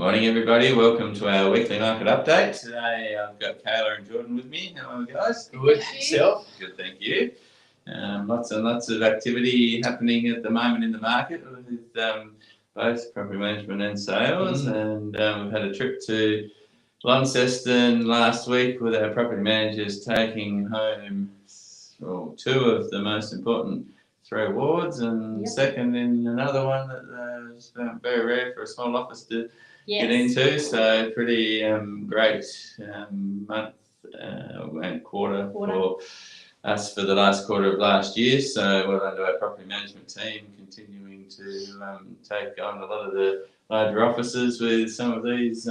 Morning, everybody. Welcome to our weekly market update. Today I've got Kayla and Jordan with me. How are you guys? Good. Yourself? Good, thank you. Lots and lots of activity happening at the moment in the market with both property management and sales. And we've had a trip to Launceston last week with our property managers taking home two of the most important 3 awards, and second in another one that is very rare for a small office to get into. So pretty great month and quarter for us for the last quarter of last year. So well done to our property management team, continuing to take on a lot of the larger offices with some of these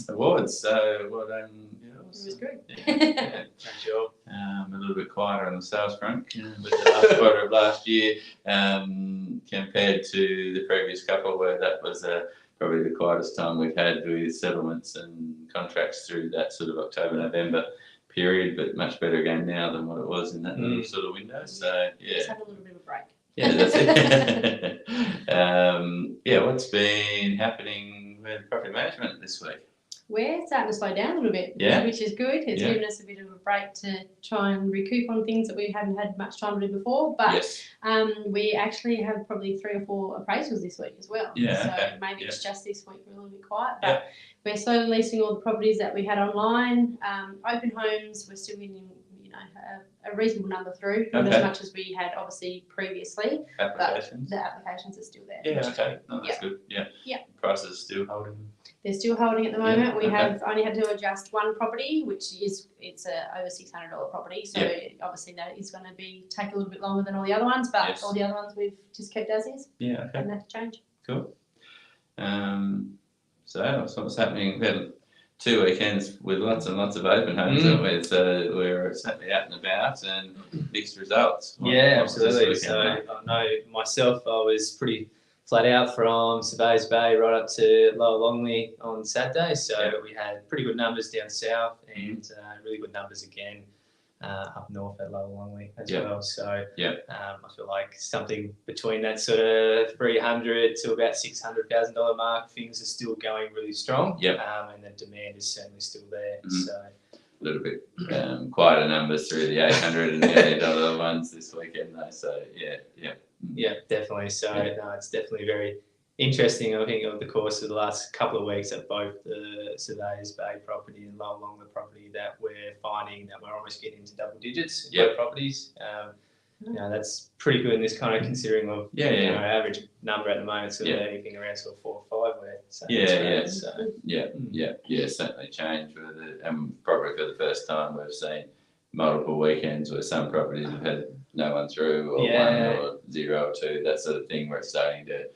awards. So well done. It was good. Great job. A little bit quieter on the sales front with the last quarter of last year compared to the previous couple, where that was probably the quietest time we've had with settlements and contracts through that sort of October, November period, but much better again now than what it was in that little sort of window. So Just had a little bit of a break. Yeah, that's it. What's been happening with property management this week? We're starting to slow down a little bit, which is good. It's given us a bit of a break to try and recoup on things that we haven't had much time to do before. But we actually have probably 3 or 4 appraisals this week as well. So maybe it's just this week we're a little bit quiet. But we're slowly leasing all the properties that we had online. Open homes, we're still getting a reasonable number through, not as much as we had obviously previously. Applications. But the applications are still there. That's good. Prices are still holding. They're still holding at the moment. We have only had to adjust one property, which is over $600 property. So obviously that is going to take a little bit longer than all the other ones, but all the other ones we've just kept as is. Haven't had to change. Cool. So what's happening? We had 2 weekends with lots and lots of open homes, haven't we? So we're certainly out and about and mixed results. Absolutely. So I know myself, I was pretty flat out from Surveyors Bay right up to Lower Longley on Saturday. So we had pretty good numbers down south and really good numbers again up north at Lower Longley as well. So I feel like something between that sort of $300,000 to about $600,000 mark, things are still going really strong. And the demand is certainly still there. So a little bit quieter numbers through the $800 and the $80 ones this weekend though. So definitely. So it's definitely very interesting. I think over the course of the last couple of weeks at both the Surveyors Bay property and Lower Longley property, that we're finding that we're almost getting into double digits in both properties. That's pretty good in this kind of considering of our average number at the moment, sort of anything around sort of 4 or 5. Certainly changed with it, and probably for the first time we've seen multiple weekends where some properties have had no one through, or 1 or 0 or 2, that sort of thing, where it's starting to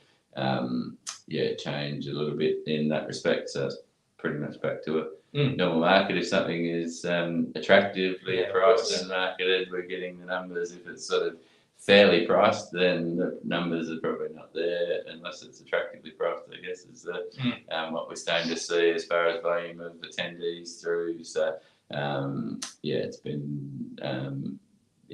change a little bit in that respect. So it's pretty much back to a normal market. If something is attractively priced and marketed, we're getting the numbers. If it's sort of fairly priced, then the numbers are probably not there unless it's attractively priced, I guess, is what we're starting to see as far as volume of attendees through. So it's been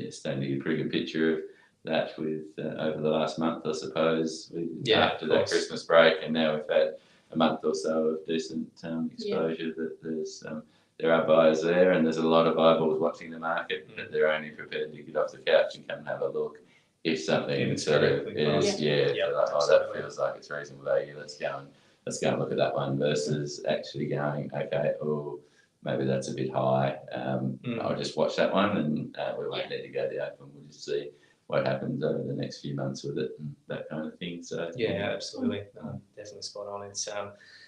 starting to get a pretty good picture of that with over the last month, I suppose, after that Christmas break, and now we've had a month or so of decent exposure. That there are buyers there, and there's a lot of eyeballs watching the market, but they're only prepared to get off the couch and come and have a look if something sort of is that feels like it's reasonable value. Let's go and look at that one, versus actually going, maybe that's a bit high. I'll just watch that one, and we won't need to go the open. We'll just see what happens over the next few months with it and that kind of thing. So absolutely, definitely spot on. It's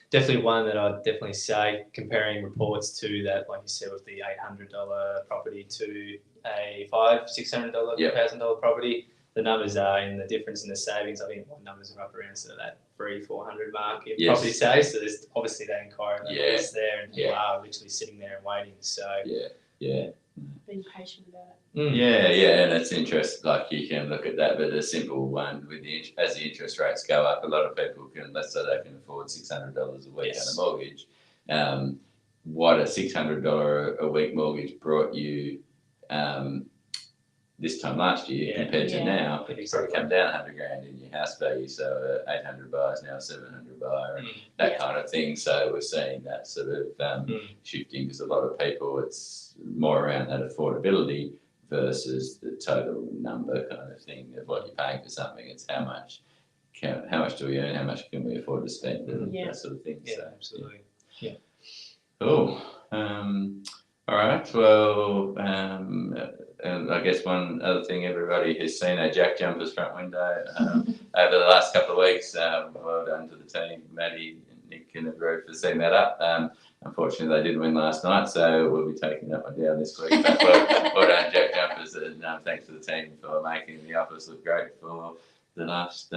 definitely one that I'd definitely say, comparing reports to that, like you said, with the $800 property to a $600,000 property, the numbers are in the difference in the savings. I think numbers are up around sort of that $300-400 mark in property saves. So there's obviously that inquiry that is there, and people are literally sitting there and waiting. So being patient about it. And it's interesting. Like, you can look at that, but a simple one with as the interest rates go up, a lot of people can, let's say they can afford $600 a week on a mortgage. What a $600 a week mortgage brought you this time last year compared to now, it's probably come down 100 grand in your house value. So 800 buy is now 700 buy, and that kind of thing. So we're seeing that sort of shifting, because a lot of people, it's more around that affordability versus the total number kind of thing of what you're paying for something. It's how much do we earn, how much can we afford to spend, and that sort of thing. Yeah, so, absolutely. Yeah. Cool. All right. Well, and I guess one other thing everybody has seen, our Jack Jumpers front window over the last couple of weeks. Well done to the team, Maddie, Nick, and the group for setting that up. Unfortunately, they didn't win last night, so we'll be taking that one down this week. But well done, Jack Jumpers, and thanks to the team for making the office look great for the last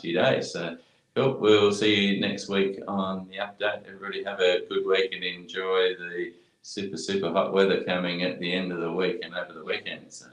few days. So cool. We'll see you next week on the update. Everybody have a good week and enjoy the super hot weather coming at the end of the week and over the weekend. So.